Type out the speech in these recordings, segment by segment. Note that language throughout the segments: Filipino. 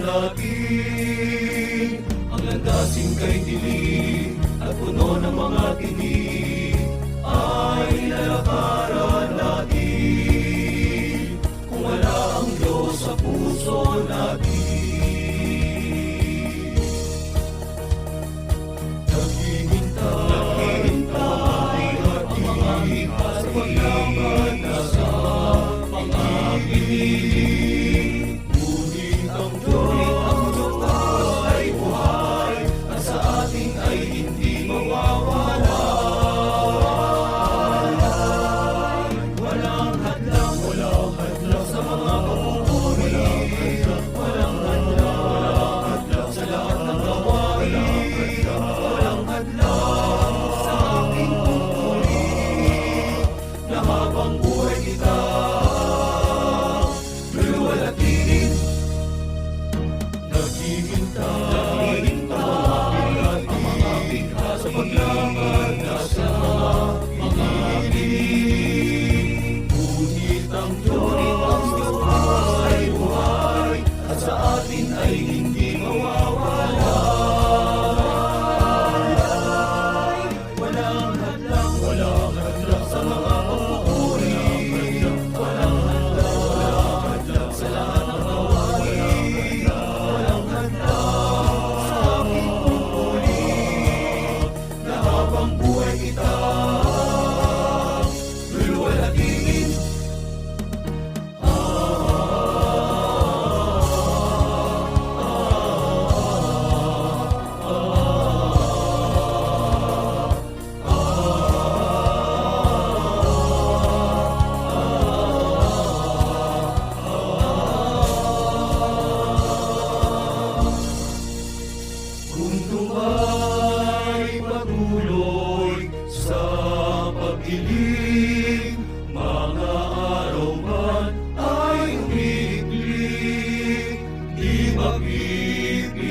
natin ang landasin kay dilim at puno ng mga tinig ay lalakaran natin kung wala ang Diyos sa puso natin. Naghihintay ang mga hika sa paglaban na sa mga piniling. Ngunit ang Diyos ay buhay at sa atin ay hindi mawawala. Walang hadlang sa mga pagpupuri. Walang hadlang sa lahat ng gawain. Walang hadlang sa aking tungkulin na habang buhay kita luluwalhatiin. Naghihintay ang mga bigha sa paglaban na sa mga piling. Ngunit ang Diyos ay buhay at sa atin ay hindi mawawala. Walang hadlang sa mga pagpupuri. Walang hadlang sa lahat ng gawain. Walang hadlang sa aking tungkulin na habang buhay kita luluwalhatiin. Kung tumay patuloy sa pagdilim, mga araw man ay umiikli, di mapipigil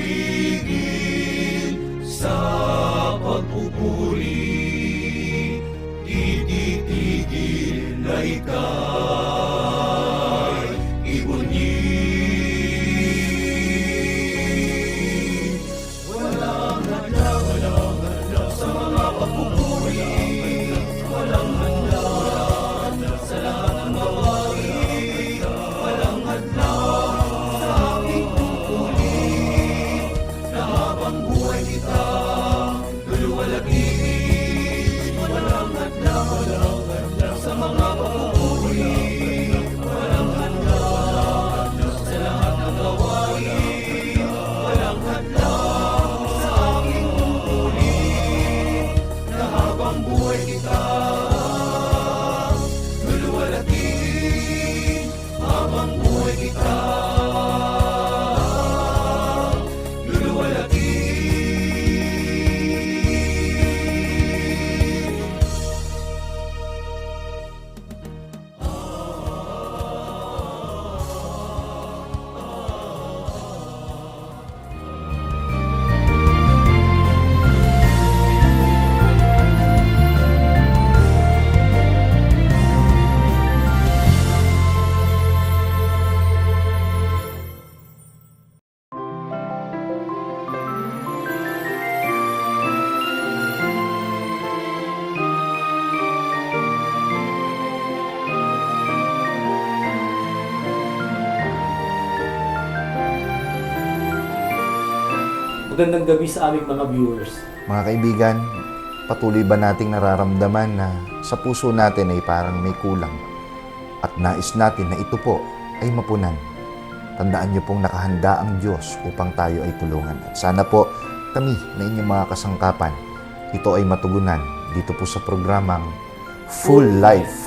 sa pagpupuri. Di titigil na ika'y ibunyin. Walang hadlang sa mga pagpupuri. Walang hadlang sa lahat ng gawain. Walang hadlang sa aking tungkulin na habang buhay kita luluwalhatiin. Walang hadlang sa mga pagpupuri. Walang hadlang sa lahat ng gawain. Walang hadlang sa aking tungkulin na habang buhay kita luluwalhatiin. Habang buhay kita luluwalhatiin. Magandang gabi sa aming mga viewers. Mga kaibigan, patuloy ba nating nararamdaman na sa puso natin ay parang may kulang at nais natin na ito po ay mapunan? Tandaan niyo pong nakahanda ang Diyos upang tayo ay tulungan. At sana po kami na inyong mga kasangkapan, ito ay matugunan dito po sa programang Full Life.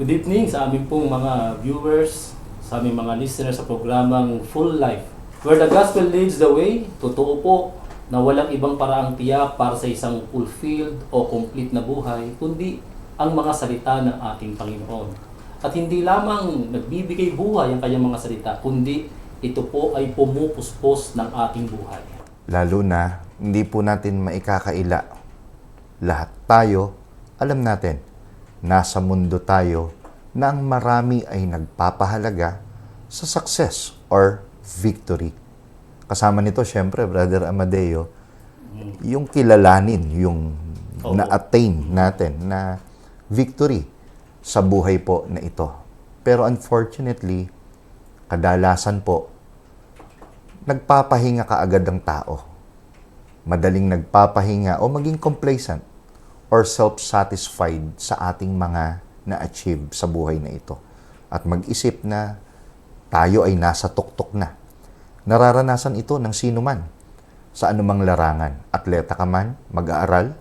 Good evening sa aming pong mga viewers, sa aming mga listeners sa programang Full Life, where the gospel leads the way. Totoo po na walang ibang paraang tiyak para sa isang fulfilled o complete na buhay, kundi ang mga salita ng ating Panginoon. At hindi lamang nagbibigay buhay ang kanyang mga salita, kundi ito po ay pumupuspos ng ating buhay. Lalo na, hindi po natin maikakaila. Lahat tayo, alam natin, nasa mundo tayo na ang marami ay nagpapahalaga sa success or victory. Kasama nito, syempre, Brother Amadeo, yung kilalanin, yung Oo. na-attain natin na victory sa buhay po na ito. Pero unfortunately, kadalasan po, nagpapahinga kaagad ang tao. Madaling nagpapahinga o maging complacent or self-satisfied sa ating mga na-achieve sa buhay na ito. At mag-isip na tayo ay nasa tuktok na. Nararanasan ito ng sino man sa anumang larangan. Atleta ka man, mag-aaral,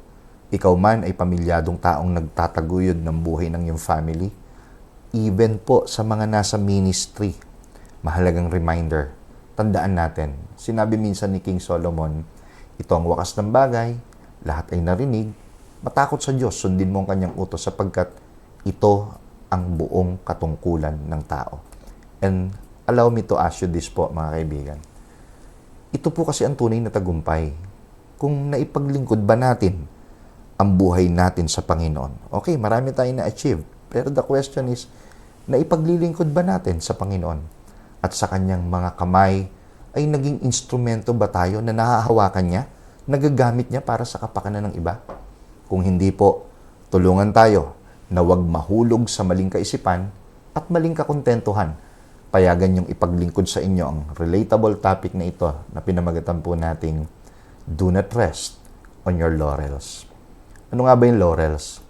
ikaw man ay pamilyadong taong nagtataguyod ng buhay ng iyong family, even po sa mga nasa ministry, mahalagang reminder, tandaan natin, sinabi minsan ni King Solomon, ito ang wakas ng bagay, lahat ay narinig, matakot sa Diyos, sundin mo ang kanyang utos sapagkat ito ang buong katungkulan ng tao. And allow me to ask you this po, mga kaibigan. Ito po kasi ang tunay na tagumpay. Kung naipaglingkod ba natin ang buhay natin sa Panginoon? Okay, marami tayong na-achieve. Pero the question is, naipaglilingkod ba natin sa Panginoon? At sa kanyang mga kamay, ay naging instrumento ba tayo na nahahawakan niya, nagagamit niya para sa kapakanan ng iba? Kung hindi po, tulungan tayo na huwag mahulog sa maling kaisipan at maling kakontentuhan. Payagan yung ipaglingkod sa inyo ang relatable topic na ito na pinamagatan po nating do not rest on your laurels. Ano nga ba yung laurels?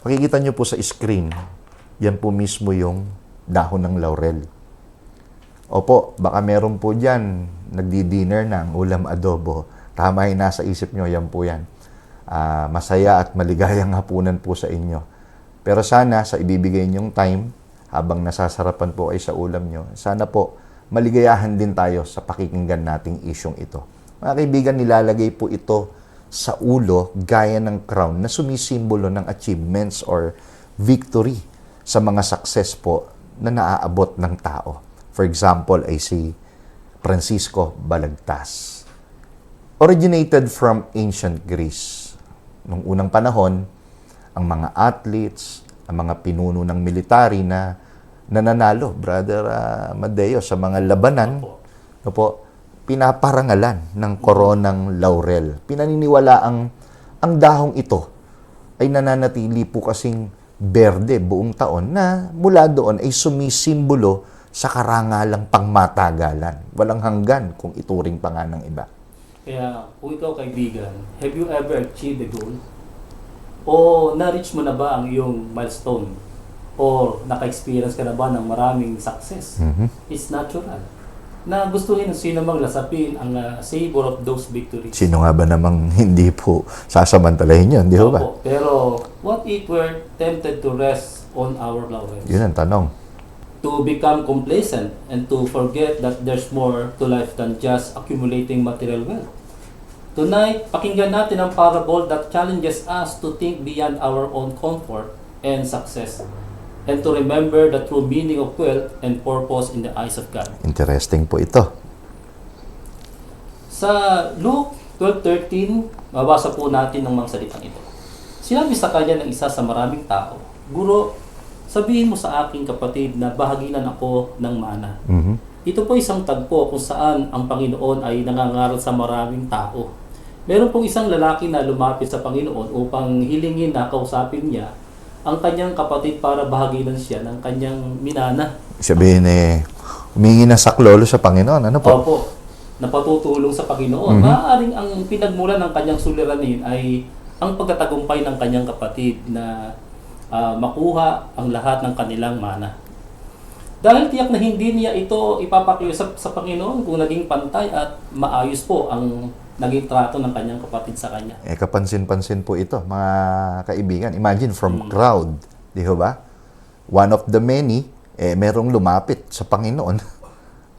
Makikita nyo po sa screen, yan po mismo yung dahon ng laurel. Opo, baka meron po dyan, nagdi-dinner ng ulam adobo. Tama yung nasa isip nyo, yan po yan. Masaya at maligayang hapunan po sa inyo. Pero sana, sa ibibigay nyong time, habang nasasarapan po ay sa ulam nyo, sana po, maligayahan din tayo sa pakikinggan nating isyong ito. Mga kaibigan, nilalagay po ito sa ulo gaya ng crown na sumisimbolo ng achievements or victory sa mga success po na naaabot ng tao. For example, ay si Francisco Balagtas. Originated from ancient Greece. Nung unang panahon, ang mga athletes, ang mga pinuno ng military na nananalo, Brother Amadeo, sa mga labanan, pinaparangalan ng koronang laurel. Pinaniniwala ang dahong ito ay nananatili po kasing berde buong taon na mula doon ay sumisimbolo sa karangalang pangmatagalan. Walang hanggan kung ituring pa nga ng iba. Kaya kung ikaw kaibigan, have you ever achieved a goal? O na-reach mo na ba ang iyong milestone? O naka-experience ka na ba ng maraming success? It's natural na gustuhin ng sino mang lasapin ang savor of those victories. Sino nga ba namang hindi po sasamantalahin yun, di ba? Opo. Pero what if we're tempted to rest on our laurels? Yun ang tanong. To become complacent and to forget that there's more to life than just accumulating material wealth. Tonight, pakinggan natin ang parable that challenges us to think beyond our own comfort and success and to remember the true meaning of wealth and purpose in the eyes of God. Interesting po ito. Sa Luke 12:13, mabasa po natin ang mga salitang ito. Sinabi sa kanya ng isa sa maraming tao, Guro, sabihin mo sa aking kapatid na bahaginan ako ng mana. Ito po isang tagpo kung saan ang Panginoon ay nangangaral sa maraming tao. Meron pong isang lalaki na lumapit sa Panginoon upang hilingin na kausapin niya ang kanyang kapatid para bahaginan siya ng kanyang minana. Sabihin humingi na saklolo sa Panginoon. Ano po? Opo, napatutulong sa Panginoon. Maaaring ang pinagmulan ng kanyang suliranin ay ang pagtatagumpay ng kanyang kapatid na makuha ang lahat ng kanilang mana. Dahil tiyak na hindi niya ito ipapakiusap sa Panginoon kung naging pantay at maayos po ang naging trato ng kanyang kapatid sa kanya. Kapansin-pansin po ito, mga kaibigan. Imagine from crowd, di ba? One of the many, merong lumapit sa Panginoon.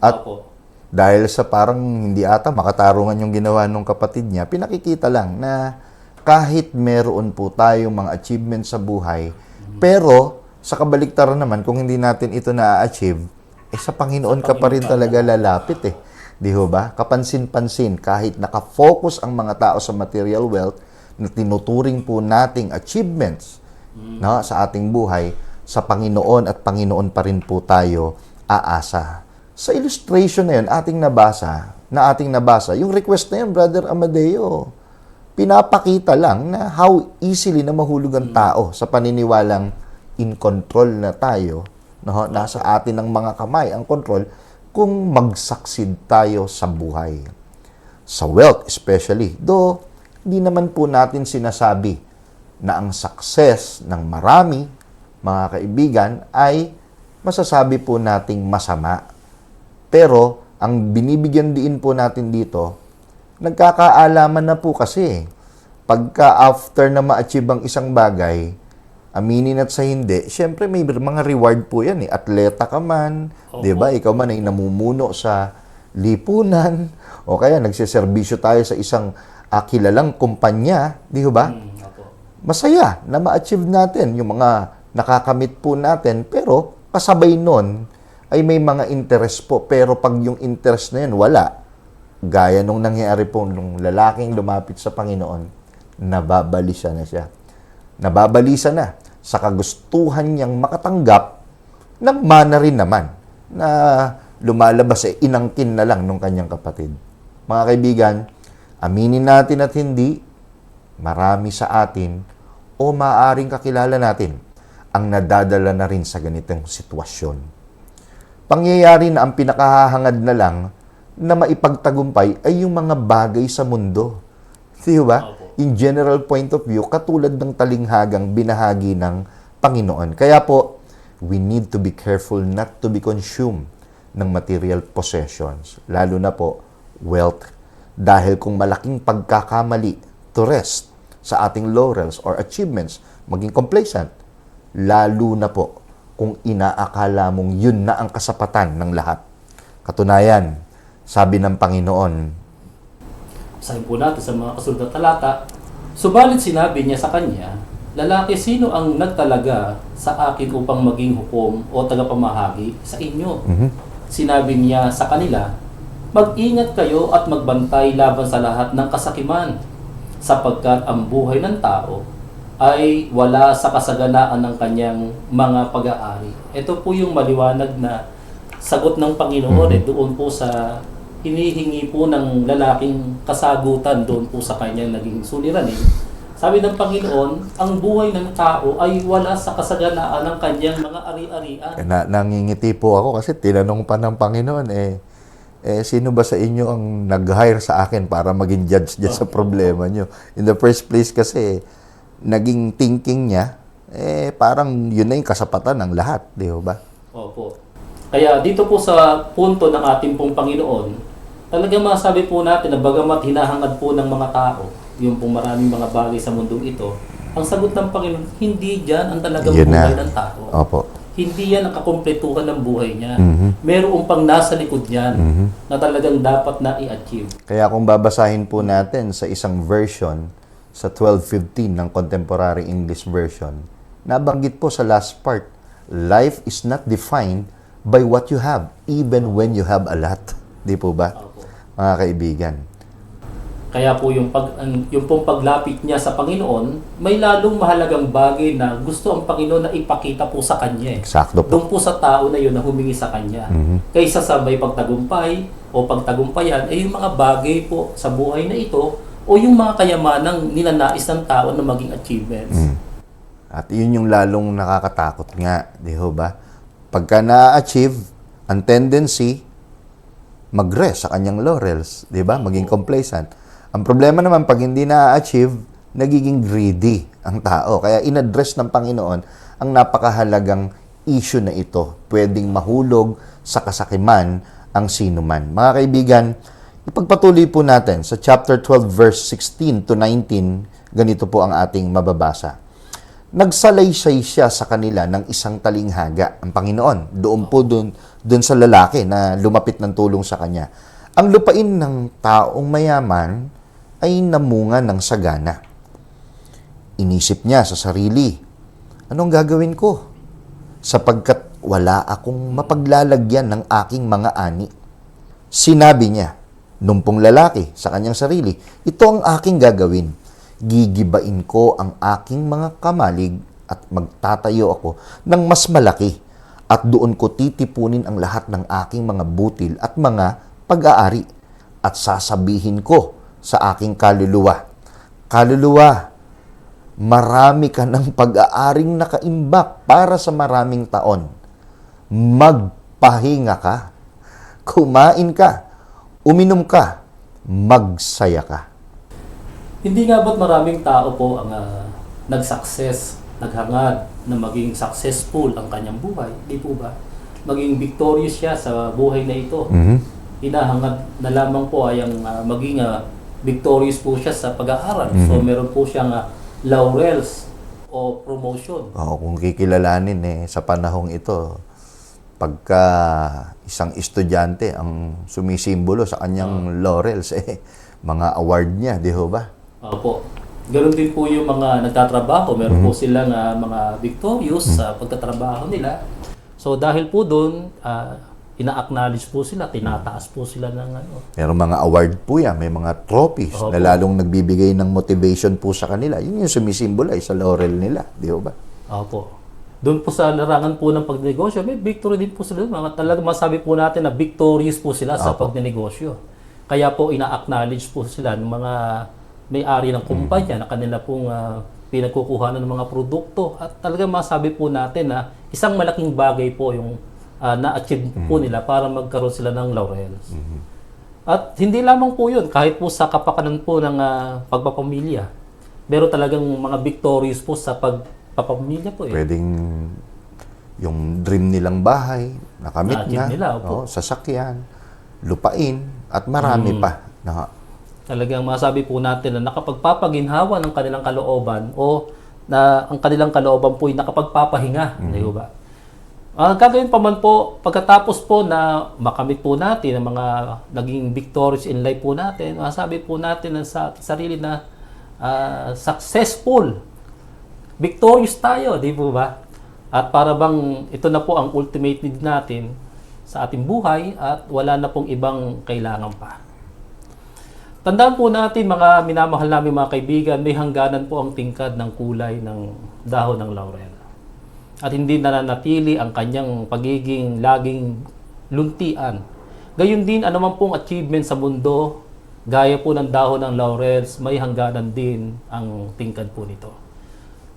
At Opo. dahil sa parang hindi ata makatarungan yung ginawa ng kapatid niya, pinakikita lang na kahit meron po tayong mga achievements sa buhay, pero Sa kabaliktaran naman, kung hindi natin ito na-achieve, sa Panginoon ka pa rin talaga lalapit eh. Di ho ba? Kapansin-pansin, kahit nakafocus ang mga tao sa material wealth, na tinuturing po nating achievements no, sa ating buhay, sa Panginoon at Panginoon pa rin po tayo aasa. Sa illustration na yun, ating nabasa, yung request na yun, Brother Amadeo, pinapakita lang na how easily na mahulog ang tao sa paniniwalang in control na tayo, no? Nasa atin ng mga kamay ang control kung mag-succeed tayo sa buhay. Sa wealth especially, though hindi naman po natin sinasabi na ang success ng marami, mga kaibigan, ay masasabi po nating masama. Pero ang binibigyan din po natin dito, nagkakaalaman na po kasi. Pagka after na ma-achieve ang isang bagay, aminin at sa hindi, syempre may mga reward po yan eh. Atleta ka man, di ba? Ikaw man ay namumuno sa lipunan, o kaya nagsiservisyo tayo sa isang kilalang kumpanya, di ba? Masaya na ma-achieve natin yung mga nakakamit po natin, pero kasabay nun ay may mga interest po. Pero pag yung interest na yun, wala. Gaya nung nangyari po nung lalaking lumapit sa Panginoon, nababalisa na siya. Nababalisa na sa kagustuhan niyang makatanggap ng mana rin naman na lumalabas inangkin na lang nung kanyang kapatid. Mga kaibigan, aminin natin at hindi, marami sa atin o maaaring kakilala natin ang nadadala na rin sa ganitong sitwasyon. Pangyayari na ang pinakahahangad na lang na maipagtagumpay ay yung mga bagay sa mundo. Di ba? In general point of view, katulad ng talinghagang binahagi ng Panginoon. Kaya po, we need to be careful not to be consumed ng material possessions. Lalo na po, wealth. Dahil kung malaking pagkakamali to rest sa ating laurels or achievements, maging complacent, lalo na po kung inaakala mong yun na ang kasapatan ng lahat. Katunayan, sabi ng Panginoon, sabi po natin sa mga kasunod na talata, subalit sinabi niya sa kanya, lalaki, sino ang nagtalaga sa akin upang maging hukom o tagapamahagi sa inyo? Sinabi niya sa kanila, mag-ingat kayo at magbantay laban sa lahat ng kasakiman, sapagkat ang buhay ng tao ay wala sa kasaganaan ng kanyang mga pag-aari. Ito po yung maliwanag na sagot ng Panginoon doon po sa hinihingi po ng lalaking kasagutan doon po sa kanyang naging suliranin. Sabi ng Panginoon, ang buhay ng tao ay wala sa kasaganaan ng kanyang mga ari-arian. Nangingiti po ako kasi tinanong pa ng Panginoon, sino ba sa inyo ang nag-hire sa akin para maging judge dyan sa problema nyo? In the first place kasi, naging thinking niya, parang yun na yung kasapatan ng lahat, di ba? Opo. Kaya dito po sa punto ng ating pong Panginoon, talagang masabi po natin na bagamat hinahangad po ng mga tao, yung pong maraming mga bagay sa mundong ito, ang sagot ng Panginoon, hindi dyan ang talagang buhay ng tao. Opo. Hindi yan ang kakumpletuhan ng buhay niya. Meron pang nasa likod niyan na talagang dapat na i-achieve. Kaya kung babasahin po natin sa isang version, sa 12:15 ng Contemporary English Version, nabanggit po sa last part, life is not defined by what you have, even when you have a lot. Di po ba? Mga kaibigan. Kaya po yung pong paglapit niya sa Panginoon, may lalong mahalagang bagay na gusto ang Panginoon na ipakita po sa kanya. Eksakto po. Doon po sa tao na yun na humingi sa kanya. Kaysa sa may pagtagumpay o pagtagumpayan, ay yung mga bagay po sa buhay na ito o yung mga kayamanang ninanais ng tao na maging achievements. At yun yung lalong nakakatakot nga, di ba? Pagka na-achieve, ang tendency, mag-rest sa kanyang laurels, di ba? Maging complacent. Ang problema naman, pag hindi na-achieve, nagiging greedy ang tao. Kaya in-address ng Panginoon ang napakahalagang issue na ito. Pwedeng mahulog sa kasakiman ang sinuman. Mga kaibigan, ipagpatuloy po natin sa chapter 12, verse 16 to 19, ganito po ang ating mababasa. Nagsalaysay siya sa kanila ng isang talinghaga, ang Panginoon. Doon sa lalaki na lumapit ng tulong sa kanya. Ang lupain ng taong mayaman ay namunga ng sagana. Inisip niya sa sarili, anong gagawin ko? sapagkat wala akong mapaglalagyan ng aking mga ani. Sinabi niya, nung pong lalaki sa kanyang sarili, ito ang aking gagawin. Gigibain ko ang aking mga kamalig at magtatayo ako ng mas malaki at doon ko titipunin ang lahat ng aking mga butil at mga pag-aari at sasabihin ko sa aking kaluluwa, kaluluwa, marami ka ng pag-aaring nakaimbak para sa maraming taon. Magpahinga ka, kumain ka, uminom ka, magsaya ka. Hindi nga ba't maraming tao po ang nag-success, naghangad na maging successful ang kanyang buhay? Di po ba? Maging victorious siya sa buhay na ito. Hinahangad na lamang po ay ang maging victorious po siya sa pag-aaral. So meron po siyang laurels o promotion. Kung kikilalanin sa panahong ito, pagka isang estudyante ang sumisimbolo sa kanyang laurels, mga award niya, di ho ba? Opo. Ganon din po yung mga nagtatrabaho. Meron po silang mga victorious sa pagtatrabaho nila. So dahil po doon, ina-acknowledge po sila, tinataas po sila ng Merong mga award po yan, may mga trophies na lalong nagbibigay ng motivation po sa kanila. Yun yung sumisimbolo sa laurel nila, di ho ba? Opo. Doon po sa larangan po ng pagnegosyo, may victory din po sila. Talagang masabi po natin na victorious po sila sa pagnegosyo. Kaya po ina-acknowledge po sila ng mga may-ari ng kumpanya na kanila pong pinagkukuhanan ng mga produkto. At talagang masabi po natin na isang malaking bagay po yung na-achieve po nila para magkaroon sila ng laurels. At hindi lamang po yun, kahit po sa kapakanan po ng pagpapamilya, meron talagang mga victorious po sa pagpapamilya po. Pwedeng yung dream nilang bahay, nakamit na, nila, sasakyan, lupain, at marami pa. Talagang masabi po natin na nakapagpapaginhawa ng kanilang kalooban o na ang kanilang kalooban po ay nakapagpapahinga. Di ba? Gagawin pa man po, pagkatapos po na makamit po natin ang mga naging victorious in life po natin, masabi po natin na sa sarili na successful, victorious tayo, di po ba? At para bang ito na po ang ultimate need natin sa ating buhay at wala na pong ibang kailangan pa. Tandaan po natin mga minamahal namin mga kaibigan, may hangganan po ang tingkad ng kulay ng dahon ng laurel. At hindi nananatili ang kanyang pagiging laging luntian. Gayun din, anuman pong achievement sa mundo, gaya po ng dahon ng laurels, may hangganan din ang tingkad po nito.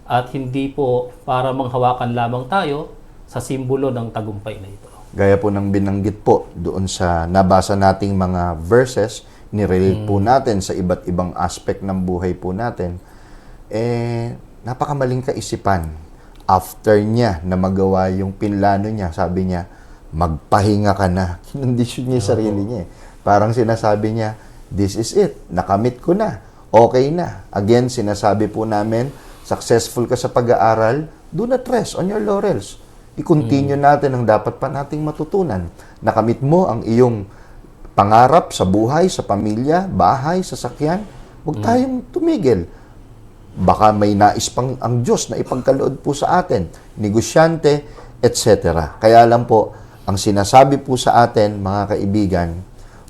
At hindi po para manghawakan lamang tayo sa simbolo ng tagumpay na ito. Gaya po ng binanggit po doon sa nabasa nating mga verses, nirelate po natin sa iba't ibang aspect ng buhay po natin, napakamaling kaisipan. After niya na magawa yung pinlano niya, sabi niya, magpahinga ka na. Kinondisyon niya yung sarili niya. Parang sinasabi niya, this is it. Nakamit ko na. Okay na. Again, sinasabi po namin, successful ka sa pag-aaral, do not rest on your laurels. I-continue natin ang dapat pa nating matutunan. Nakamit mo ang iyong pangarap sa buhay, sa pamilya, bahay, sasakyan. Huwag tayong tumigil. Baka may nais pang ang Diyos na ipagkaloob po sa atin, negosyante, etc. Kaya lang po, ang sinasabi po sa atin, mga kaibigan,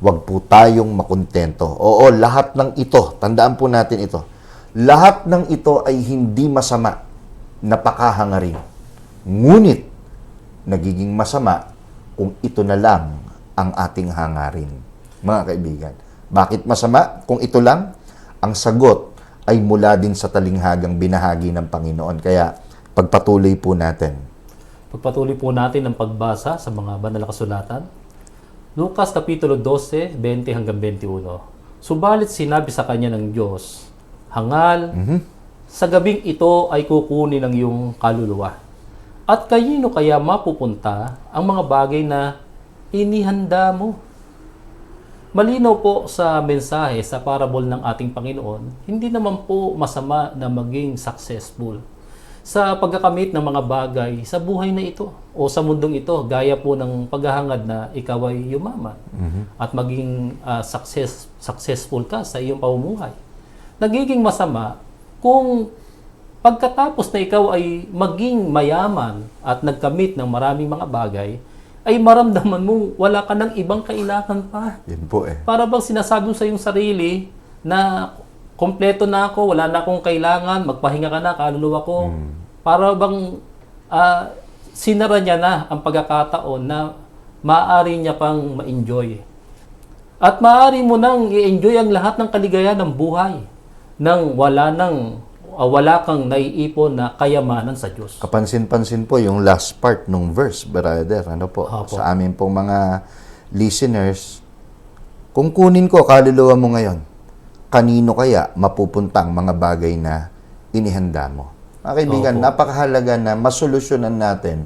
huwag po tayong makontento. Oo, lahat ng ito, tandaan po natin ito, lahat ng ito ay hindi masama, napakahangarin. Ngunit, nagiging masama kung ito na lang ang ating hangarin. Mga kaibigan, bakit masama? Kung ito lang, ang sagot ay mula din sa talinghagang binahagi ng Panginoon. Kaya, pagpatuloy po natin. Pagpatuloy po natin ang pagbasa sa mga banal na kasulatan. Lucas Kapitulo 12, 20 hanggang 21. Subalit sinabi sa kanya ng Diyos, hangal, sa gabing ito ay kukunin ng iyong kaluluwa. At kanino kaya mapupunta ang mga bagay na inihanda mo? Malinaw po sa mensahe, sa parable ng ating Panginoon, hindi naman po masama na maging successful sa pagkakamit ng mga bagay sa buhay na ito o sa mundong ito, gaya po ng paghahangad na ikaw ay yumaman at maging successful ka sa iyong pamumuhay. Nagiging masama kung pagkatapos na ikaw ay maging mayaman at nagkamit ng maraming mga bagay, ay maramdaman mo wala ka ng ibang kailangan pa. Yun po eh. Para bang sinasabi mo sa iyong sarili na kompleto na ako, wala na akong kailangan, magpahinga ka na, kaluluwa ko. Para bang sinara niya na ang pagkakataon na maaari niya pang ma-enjoy. At maaari mo nang i-enjoy ang lahat ng kaligayahan ng buhay nang wala kang naiipon na kayamanan sa Diyos. Kapansin-pansin po yung last part nung verse, brother. Ano po? Opo. Sa amin pong mga listeners, kung kunin ko kaluluwa mo ngayon, kanino kaya mapupuntang mga bagay na inihanda mo? Mga kaibigan, Opo. napakahalaga na masolusyonan natin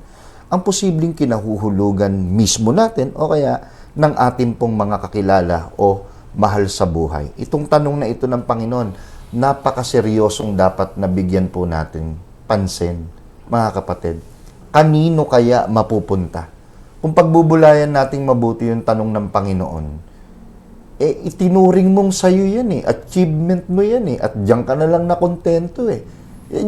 ang posibleng kinahuhulugan mismo natin o kaya ng ating pong mga kakilala o mahal sa buhay. Itong tanong na ito ng Panginoon, napakaseryosong dapat nabigyan po natin pansin, mga kapatid. Kanino kaya mapupunta? Kung pagbubulayan nating mabuti yung tanong ng Panginoon, itinuring mong sa'yo yan achievement mo yan at diyan ka na lang nakontento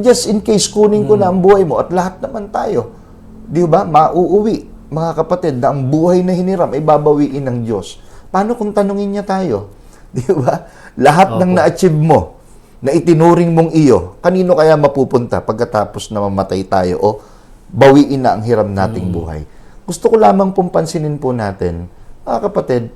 Just in case kunin ko na ang buhay mo at lahat naman tayo, di ba, mauuwi, mga kapatid, na ang buhay na hiniram ay babawiin ng Diyos. Paano kung tanungin niya tayo? Di ba? Lahat ng na-achieve mo, na itinuring mong iyo, kanino kaya mapupunta pagkatapos na mamatay tayo o bawiin na ang hiram nating buhay? Gusto ko lamang pong pansinin po natin, mga kapatid,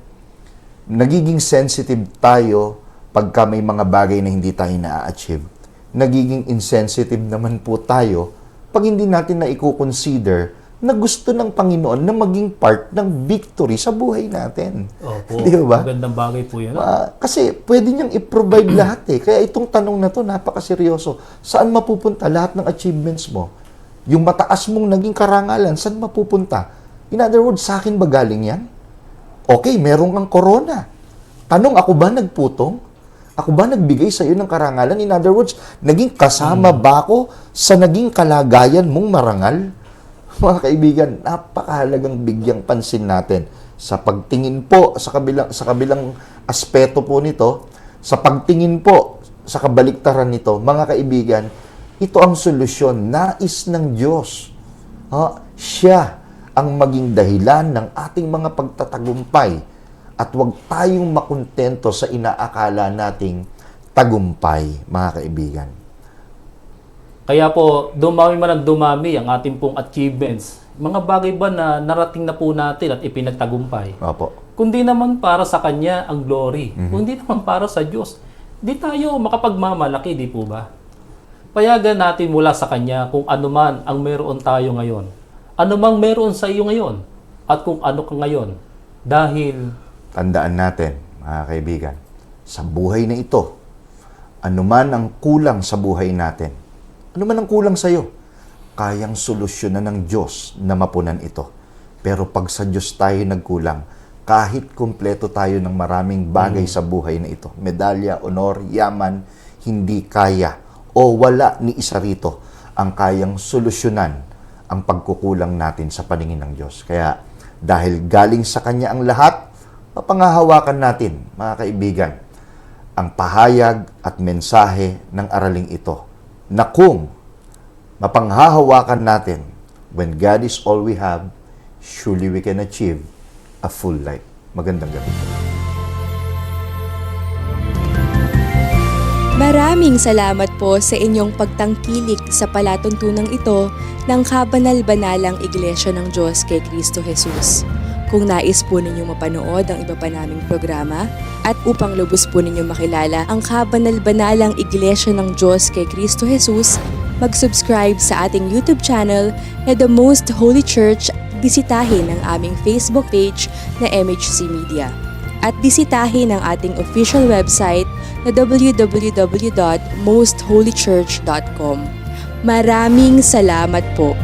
nagiging sensitive tayo pagka may mga bagay na hindi tayo na-achieve. Nagiging insensitive naman po tayo pag hindi natin na i-consider na gusto ng Panginoon na maging part ng victory sa buhay natin. Opo. Di ba? Magandang bagay po yan. Kasi pwede niyang i-provide lahat Kaya itong tanong na to napakaseryoso. Saan mapupunta lahat ng achievements mo? Yung mataas mong naging karangalan, saan mapupunta? In other words, sa akin ba galing yan? Okay, meron kang corona. Tanong, ako ba nagputong? Ako ba nagbigay sa iyo ng karangalan? In other words, naging kasama ba ako sa naging kalagayan mong marangal? Mga kaibigan, napakahalagang bigyang pansin natin sa pagtingin po sa kabilang aspeto po nito, sa pagtingin po sa kabaliktaran nito, mga kaibigan, ito ang solusyon, nais ng Diyos. Siya ang maging dahilan ng ating mga pagtatagumpay at huwag tayong makontento sa inaakala nating tagumpay, mga kaibigan. Kaya po, dumami man ang dumami ang ating pong achievements. Mga bagay ba na narating na po natin at ipinagtagumpay? Opo. Kundi naman para sa Kanya ang glory. Kundi naman para sa Diyos. Di tayo makapagmamalaki, di po ba? Payagan natin mula sa Kanya kung ano man ang meron tayo ngayon. Ano mang meron sa iyo ngayon. At kung ano ka ngayon. Dahil Tandaan natin, mga kaibigan, sa buhay na ito, anuman ang kulang sa buhay natin, anuman ang kulang sa iyo, kayang solusyonan ng Diyos na mapunan ito. Pero pag sa Diyos tayo nagkulang, kahit kumpleto tayo ng maraming bagay sa buhay na ito, medalya, honor, yaman, hindi kaya o wala ni isa rito ang kayang solusyonan ang pagkukulang natin sa paningin ng Diyos. Kaya dahil galing sa Kanya ang lahat, mapangahawakan natin, mga kaibigan, ang pahayag at mensahe ng araling ito na kung mapanghahawakan natin, when God is all we have, surely we can achieve a full life. Magandang gabi. Maraming salamat po sa inyong pagtangkilik sa palatuntunang ito ng Kabanal-Banalang Iglesia ng Diyos kay Kristo Jesus. Kung nais po ninyong mapanood ang iba pa naming programa at upang lubos po ninyong makilala ang Kabanal-Banalang Iglesia ng Diyos kay Kristo Jesus, mag-subscribe sa ating YouTube channel na The Most Holy Church. Bisitahin ang aming Facebook page na MHC Media. At bisitahin ang ating official website na www.mostholychurch.com. Maraming salamat po.